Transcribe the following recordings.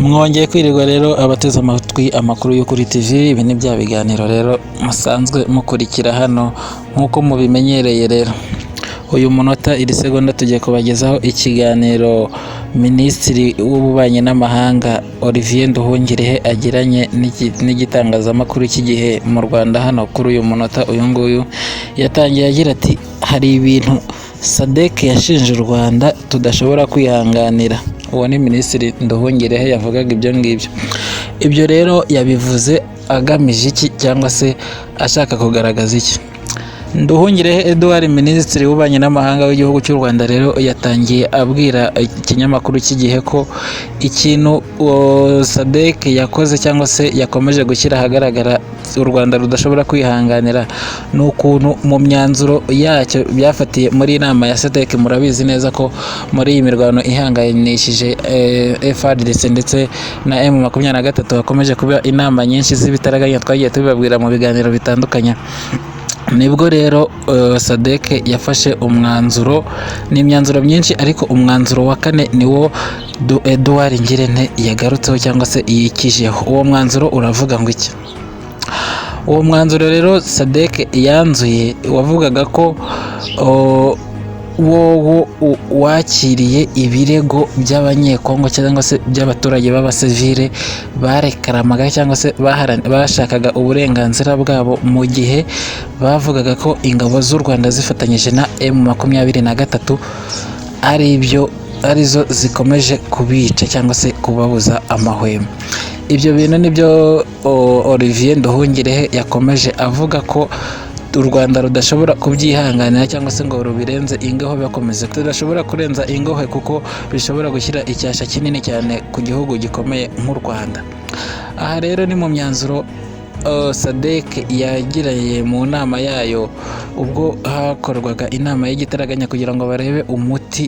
Mwongeye kwirirwa rero abateze amatwi amakuru yo kuri TV, ibi ni bya biganiro rero musanzwe mukurikira hano nk'uko mubimenyereye rero. Uyu munota iri segonda tugiye kubagezaho ikiganiro Minisitiri w'Ububanyi n'Amahanga Olivier Nduhungirehe agiranye n'igitangazamakuru cy'igihe mu Rwanda. Hano kuri uyu munota uyu nguyu yatangiye agira ati hari ibintu SADC yashinje u Rwanda tudashobora kwihanganira. Uwo ni Minisitiri Nduhungirehe yavugaga ibyo ngibyo. Ibyo rero yabivuze agamije iki cyangwa se ashaka kugaragaza iki? Nduhungirehe Edouard, Minisitiri w'Ububanyi n'Amahanga w'igihugu cy'u Rwanda rero yatangiye abwira ikinyamakuru cy'igihe ko ikintu SADC yakoze cyangwa se yakomeje gushyira ahagaragara u Rwanda rudashobora kwihanganira ni ukuntu mu myanzuro yacyo byafatiye muri inama ya SADC. Murabizi neza ko muri iyi mirwano ihanganishije FARDC ndetse na M23 hakomeje kuba inama nyinshi z'ibitaraganya twagiye tubibabwira mu biganiro bitandukanye. Nibwo rero SADC yafashe umwanzuro, n'imyanzuro myinshi ariko umwanzuro wa kane niwo Edouard Ngirente yagarutseho cyangwa se yikijeho. Uwo mwanzuro uravuga ngo iki? Uwo mwanzuro rero SADC yanzuye wavugaga ko wowe wakiriye ibirego by'abanyekongo cyangwa se by'abaturage b'abasivile barekaramaga cyangwa se bashakaga uburenganzira bwabo mu gihe bavugaga ko ingabo z'u Rwanda zifatanyije na M23 arizo zikomeje kubica cyangwa se kubabuza amahwemo. Ibyo bintu nibyo Olivier Nduhungirehe yakomeje avuga ko u Rwanda rudashobora kubyihanganira cyangwa se ngo rubirenze ingohe. Bakomeze tudashobora kurenza ingohe kuko bishobora gushyira icyasha kinini cyane ku gihugu gikomeye nk'u Rwanda. Aha rero ni mu myanzuro SADC yagiranye mu nama yayo ubwo hakorwaga inama y'igitaraganya kugira ngo barebe umuti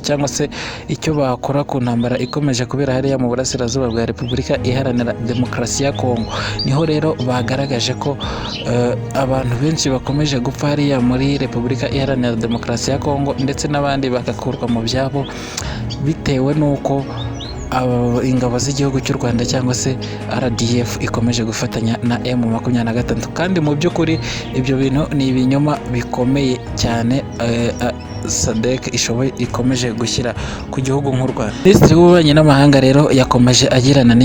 cyangwa se icyo bakora ku ntambara ikomeje kubera hariya mu burasirazuba bwa Repubulika Iharanira Demokarasi ya Kongo. Niho rero bagaragaje ko abantu benshi bakomeje gupfa hariya muri Repubulika Iharanira Demokarasi ya Kongo ndetse n'abandi bagakurwa mu byabo bitewe n'uko ingabo z'igihugu cy'u Rwanda cyangwa se RDF ikomeje gufatanya na M23. Kandi mu by'ukuri ibyo bintu ni ibinyoma bikomeye cyane SADC ikomeje gushyira ku gihugu nk'u Rwanda. Minisitiri w'Ububanyi n'Amahanga rero yakomeje agirana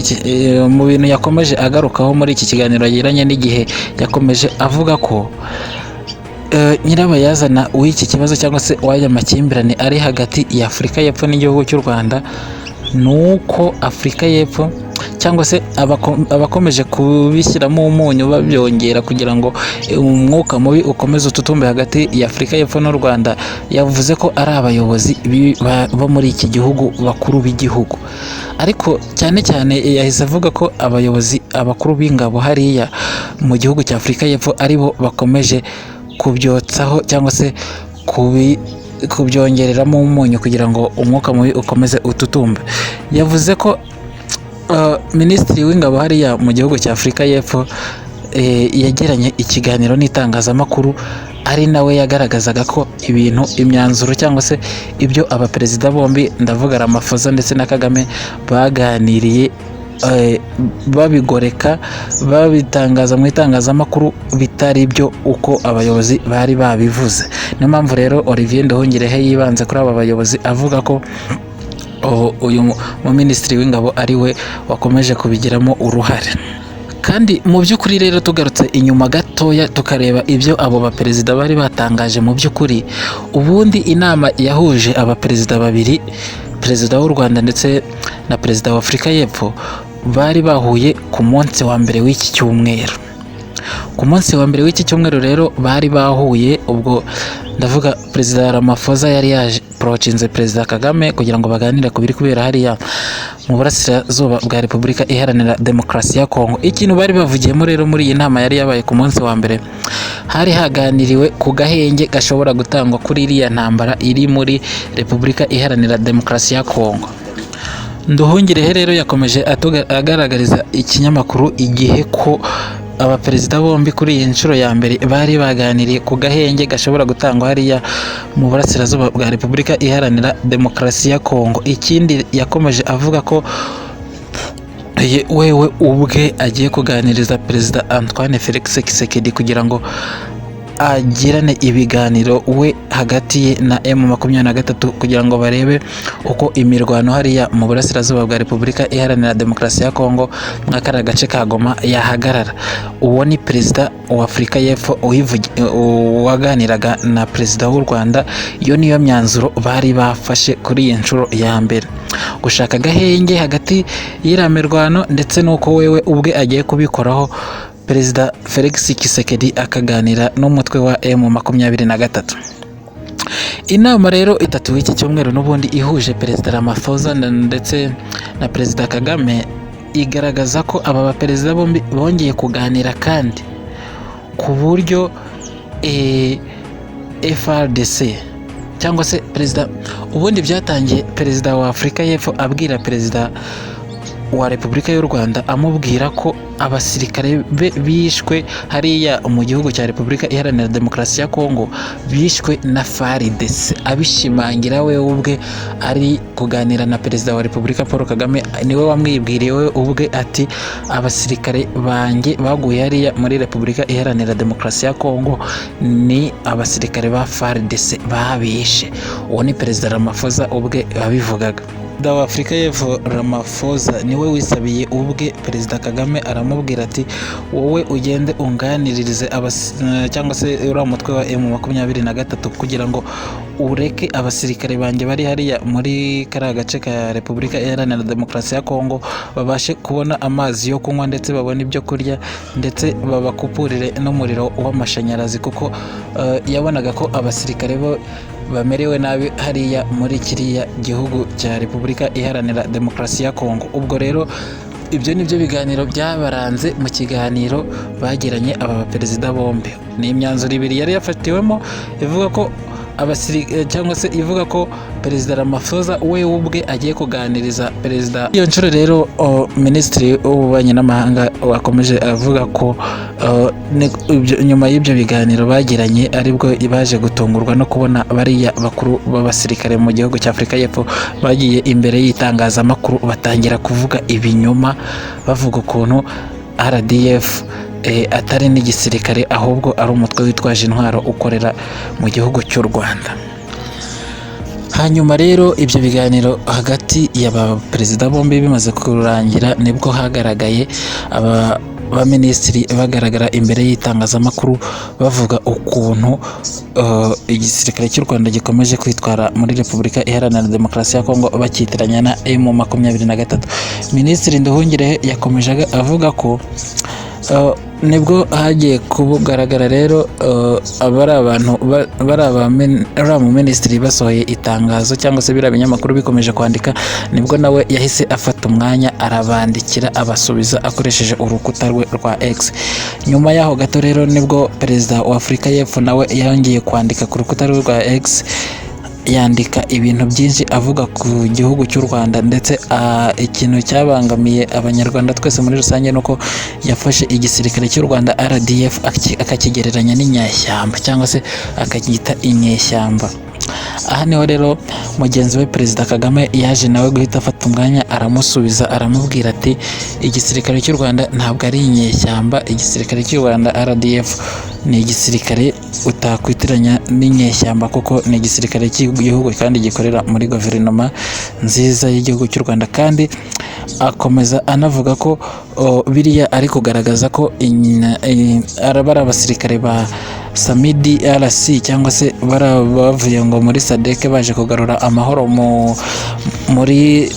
mu bintu yakomeje agarukaho muri iki kiganiro yagiranye n'igihe, yakomeje avuga ko nyirabayazana w'iki kibazo cyangwa se w'aya makimbirane ari hagati ya Afurika y'Epfo n'igihugu cy'u Rwanda nuko Afurika y'Epfo cyangwa se abakomeje kubishyiramo umunyu babyongera kugira ngo umwuka mubi ukomeze ututumbe hagati ya Afurika y'Epfo n'u Rwanda. Yavuze ko ari abayobozi bo muri iki gihugu bakuru b'igihugu, ariko cyane cyane yahise avuga ko abakuru b'ingabo hariya mu gihugu cya Afurika y'Epfo aribo bakomeje kubyotsaho cyangwa se kubyongereramo umunyu kugira ngo umwuka mubi ukomeze ututumbe. Yavuze ko Minisitiri w'Ingabo hariya mu gihugu cya Afurika y'Epfo yagiranye ikiganiro n'itangazamakuru, ari nawe yagaragazaga ko imyanzuro cyangwa se ibyo abaperezida bombi ndavuga Ramaphosa ndetse na Kagame baganiriye babigoreka babitangaza mu itangazamakuru bitari byo uko abayobozi bari babivuze. Niyo mpamvu rero Olivier Nduhungirehe yibanze kuri aba bayobozi avuga ko uyu Minisitiri w'Ingabo ari we wakomeje kubigiramo uruhare. Kandi mu by'ukuri rero tugarutse inyuma gatoya tukareba ibyo abo baperezida bari batangaje, mu by'ukuri ubundi inama yahuje abaperezida babiri, perezida w'u Rwanda ndetse na perezida wa Afurika y'Epfo, bari bahuye ku munsi wa mbere w'iki cyumweru. Ku munsi wa mbere w'iki cyumweru rero bari bahuye, ubwo ndavuga perezida Ramaphosa yari yaje approachinze perezida Kagame kugira ngo baganire ku biri kubera hariya mu burasirazuba bwa Repubulika Iharanira Demokarasi ya Kongo. Ikintu bari bavugiyemo rero muri iyi nama yari yabaye ku munsi wa mbere, hari haganiriwe ku gahenge gashobora gutangwa kuri iriya ntambara iri muri Repubulika Iharanira Demokarasi ya Kongo. Nduhungirehe rero yakomeje agaragariza ikinyamakuru Igihe ko abaperezida bombi kuri iyi nshuro ya mbere bari baganiriye ku gahenge gashobora gutangwa hariya mu burasirazuba bwa Repubulika Iharanira Demokarasi ya Kongo. Ikindi yakomeje avuga ko wewe ubwe agiye kuganiriza Perezida Antoine Felix Tshisekedi kugira ngo agirane ibiganiro we hagati ye na M23 kugira ngo barebe uko imirwano hariya mu burasirazuba bwa Repubulika Iharanira Demokarasi ya Kongo mw'akara gace ka Goma yahagarara. Uwo ni Perezida wa Afurika y'Epfo waganiraga na Perezida w'u Rwanda. Iyo niyo myanzuro bari bafashe kuri iyi nshuro ya mbere, gushaka agahenge hagati y'iriya mirwano ndetse n'uko wewe ubwe agiye kubikoraho. Perezida Felix Tshisekedi akaganira n'umutwe wa M23. Inama rero itatu w'iki cyumweru n'ubundi ihuje Perezida Ramaphosa ndetse na Perezida Kagame igaragaza ko aba baperezida bombi bongeye kuganira kandi ku buryo FRDC cyangwa se perezida ubundi byatangiye Perezida wa Afurika y'Epfo abwira Perezida wa Repubulika y'u Rwanda amubwira ko abasirikare be bishwe hariya mu gihugu cya Repubulika Iharanira Demokarasi ya Kongo bishwe na FARDC, abishimangira we ubwe ari kuganira na Perezida wa Repubulika Paul Kagame. Niwe wamwibwiriye we ubwe ati abasirikare banjye baguye hariya muri Repubulika Iharanira Demokarasi ya Kongo ni abasirikare ba FARDC babishe. Uwo ni Perezida Ramaphosa ubwe wabivugaga. Perezida wa Afurika y'Epfo Ramaphosa niwe wisabiye ubwe Perezida Kagame, aramubwira ati wowe ugende unganiririze cyangwa se uriya mutwe wa M23 kugira ngo ureke abasirikare banjye bari hariya muri kariya gace ka Repubulika Iharanira Demokarasi ya Kongo babashe kubona amazi yo kunywa ndetse babone ibyo kurya ndetse babakupurire n'umuriro w'amashanyarazi, kuko yabonaga ko abasirikare bo bamerewe nabi hariya muri kiriya gihugu cya Repubulika Iharanira Demokarasi ya Kongo. Ubwo rero ibyo nibyo biganiro byabaranze mu kiganiro bagiranye aba baperezida bombi. Ni imyanzuro ibiri yari yafatiwemo ivuga ko cyangwa se ivuga ko Perezida Ramaphosa we ubwe agiye kuganiriza perezida. Iyo nshuro rero Minisitiri w'Ububanyi n'Amahanga wakomeje avuga ko nyuma y'ibyo biganiro bagiranye aribwo baje gutungurwa no kubona bariya bakuru b'abasirikare mu gihugu cya Afurika y'Epfo bagiye imbere y'itangazamakuru batangira kuvuga ibinyoma, bavuga ukuntu RDF atari n'igisirikare ahubwo ari umutwe witwaje intwaro ukorera mu gihugu cy'u Rwanda. Hanyuma rero ibyo biganiro hagati y'aba perezida bombi bimaze kurangira nibwo hagaragaye abaminisitiri bagaragara imbere y'itangazamakuru bavuga ukuntu igisirikare cy'u Rwanda gikomeje kwitwara muri Repubulika Iharanira Demokarasi ya Kongo bakitiranya na M23. Minisitiri Nduhungirehe yakomeje avuga ko nibwo hagiye kugaragara rero mu minisitiri basohoye itangazo cyangwa se biriya binyamakuru bikomeje kwandika, nibwo nawe yahise afata umwanya arabandikira abasubiza akoresheje urukuta rwe rwa X. Nyuma yaho gato rero nibwo Perezida wa Afurika y'Epfo nawe yongeye kwandika ku rukuta rwe rwa X, yandika ibintu byinshi avuga ku gihugu cy'u Rwanda ndetse ikintu cyabangamiye abanyarwanda twese muri rusange nuko yafashe igisirikare cy'u Rwanda RDF akakigereranya n'inyeshyamba cyangwa se akagita inyeshyamba. Aha niho rero mugenzi we Perezida Kagame yaje nawe guhita afata umwanya aramusubiza, aramubwira ati igisirikare cy'u Rwanda ntabwo ari inyeshyamba, igisirikare cy'u Rwanda RDF ni igisirikare utakwitiranya n'inyeshyamba kuko ni igisirikare cy'igihugu kandi gikorera muri guverinoma nziza y'igihugu cy'u Rwanda. Kandi akomeza anavuga ko biriya ari kugaragaza ko bari abasirikare ba Samidi RC cyangwa se bavuye ngo muri SADC baje kugarura amahoro muri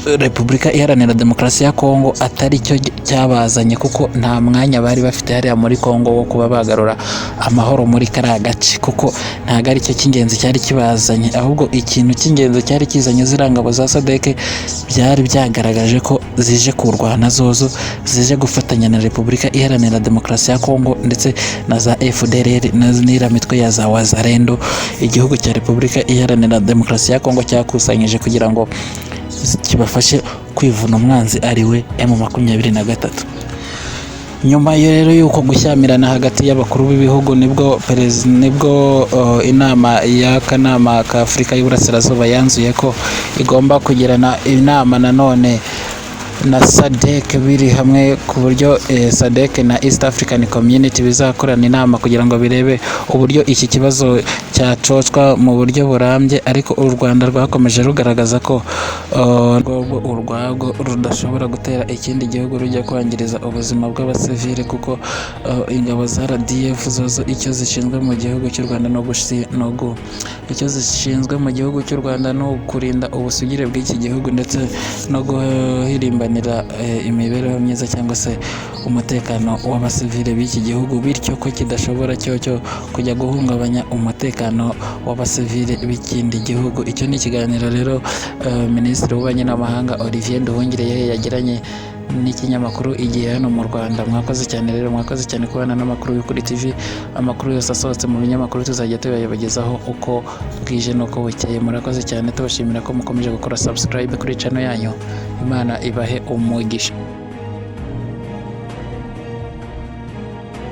Repubulika Iharanira Demokarasi ya Kongo atari cyo cyabazanye, kuko nta mwanya bari bafite hariya muri Kongo wo kuba bagarura amahoro muri kariya gace, kuko ntabwo ari cyo cy'ingenzi cyari kibazanye, ahubwo ikintu cy'ingenzi cyari kizanye ziriya ngabo za SADC byari byagaragaje ko zije kurwana zozo, zije gufatanya na Repubulika Iharanira Demokarasi ya Kongo ndetse na za FDLR n'iriya mitwe ya za Wazalendo igihugu cya Repubulika Iharanira Demokarasi ya Kongo cyakusanyije kugira ngo kibafashe kwivuna umwanzi ariwe M23. Nyuma rero y'uko gushyamirana hagati y'abakuru b'ibihugu nibwo inama y'akanama ka Afurika y'Uburasirazuba yanzuye ko igomba kugirana inama nanone na SADC biri hamwe ku buryo SADC na East African Community bizakorana inama kugira ngo birebe uburyo iki kibazo cyacocwa mu buryo burambye, ariko u Rwanda rwakomeje rugaragaza ko urwago rudashobora gutera ikindi gihugu rujya kwangiriza ubuzima bw'abasivile, kuko ingabo za RDF zozo icyo zishinzwe mu gihugu cy'u Rwanda icyo zishinzwe mu gihugu cy'u Rwanda ni ukurinda ubusugire bw'iki gihugu ndetse no guhirimbanira imibereho myiza cyangwa se umutekano w'abasivile b'iki gihugu, bityo ko kidashobora cyo kujya guhungabanya umutekano w'abasivile b'ikindi gihugu. Icyo ni ikiganiro rero Minisitiri w'Ububanyi n'Amahanga Olivier Nduhungirehe yagiranye n'ikinyamakuru Igihe hano mu Rwanda. Mwakoze cyane rero, mwakoze cyane kubana n'amakuru y'Ukuri TV. Amakuru yose asohotse mu binyamakuru tuzajya tuyabagezaho uko bwije n'uko bukeye. Murakoze cyane, tubashimira ko mukomeje gukora subscribe kuri channel yanyu. Imana ibahe umugisha.